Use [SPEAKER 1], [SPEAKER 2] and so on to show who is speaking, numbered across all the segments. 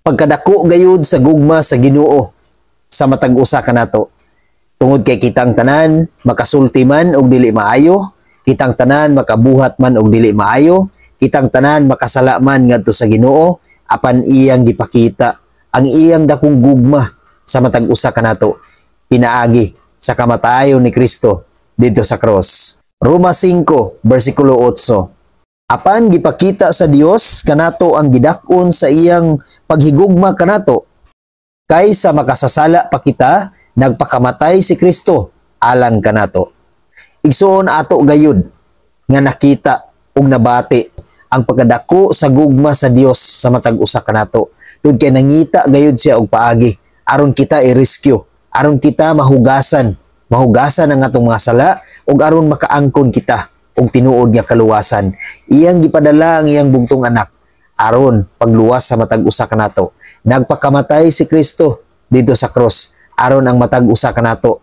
[SPEAKER 1] Pagkadako gayud sa gugma sa Ginoo sa matag usa kanato. Tungod kay kitang tanan makasulti man og dili maayo, kitang tanan makabuhat man og dili maayo, kitang tanan makasala man ngadto sa Ginoo, apan iyang gipakita ang iyang dakong gugma sa matag usa kanato pinaagi sa kamatayon ni Kristo dito sa cross. Roma 5 bersikulo 8. Apan gipakita sa Dios kanato ang gidak-on sa iyang paghigugma kanato, kaysa makasasala pa kita, nagpakamatay si Kristo alang kanato. Igsoon ato gayud nga nakita ug nabati ang pagkadako sa gugma sa Dios sa matag usa kanato. Tud kay nangita gayud siya og paagi aron kita i-rescue, aron kita mahugasan ang atong mga sala ug aron makaangkon kita og tinuod nga kaluwasan. Iyang gipadala ang iyang bugtong anak aron pagluwas sa matag usa kanato. Nagpakamatay si Kristo dito sa cross aron ang matag usa kanato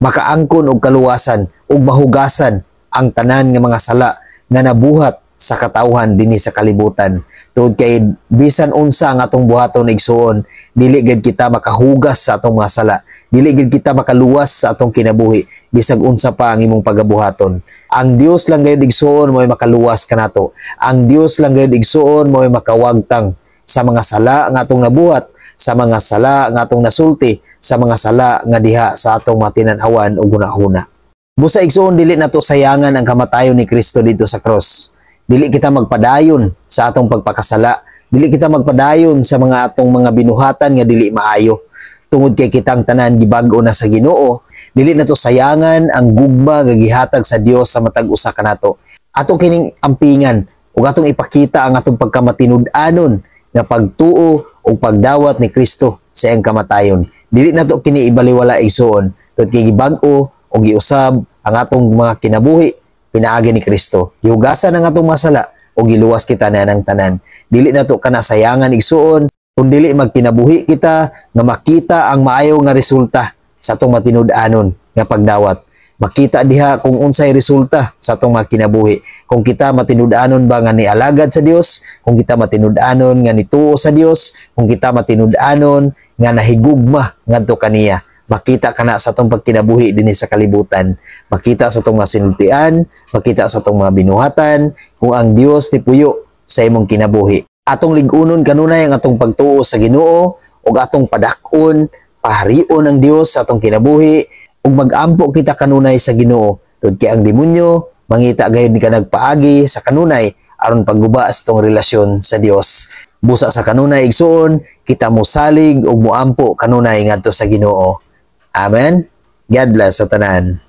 [SPEAKER 1] makaangkon og kaluwasan ug mahugasan ang tanan nga mga sala nga nabuhat sa katawhan dinhi sa kalibutan. Tungod kay bisan unsa ang atong buhaton igsuon, dili gid kita makahugas sa atong mga sala, dili gid kita makaluwas sa atong kinabuhi bisag unsa pa ang imong pagabuhaton. Ang Dios lang gayud igsuon mo'y makaluwas kanato. Ang Dios lang gayud igsuon mo'y makawagtang sa mga sala nga atong nabuhat, sa mga sala nga atong nasulti, sa mga sala nga diha sa atong matinanhawan o gunahuna. Busa igsuon dili nato sayangan ang kamatayon ni Kristo dito sa cross. Dili kita magpadayon sa atong pagpakasala. Dili kita magpadayon sa mga atong mga binuhatan nga dili maayo. Tungod kay kitang tanan gibag-o na sa Ginoo, dili nato sayangan ang gugma nga gihatag sa Dios sa matag usa kanato. Ato kining ampingan ug atong ipakita ang atong pagkamatinud-anon nga pagtuo o pagdawat ni Kristo sa iyang kamatayon. Dili nato kini ibaliwala igsuon, tungod kay gibag-o o giusab ang atong mga kinabuhi pinaagi ni Kristo. Gihugasan ang atong masala o giluwas kita na ng tanan. Dili nato kana sayangan igsuon, kung dili magkinabuhi kita nga makita ang maayo nga resulta sa atong matinud-anon nga pagdawat. Makita diha kung unsay resulta sa atong mga kinabuhi. Kung kita matinud-anon ba nga nialagad sa Dios, kung kita matinud-anon nga nituo sa Dios, kung kita matinud-anon nga nahigugma ngadto kaniya. Makita kana sa atong pagkinabuhi dinhi sa kalibutan. Makita sa atong mga sinultian, makita sa atong mga binuhatan kung ang Dios ni puyo sa imong kinabuhi. Atong lig-unon kanunay ang atong pagtuo sa Ginoo ug atong padak-on, paharion ang Dios sa atong kinabuhi ug mag-ampo kita kanunay sa Ginoo. Tungod kay ang demonyo mangita gayud ni ka nagpaagi sa kanunay aron pagguba sa atong relasyon sa Dios. Busa sa kanunay igsuon, kita mosalig ug moampo kanunay ngadto sa Ginoo. Amen. God bless sa tanan.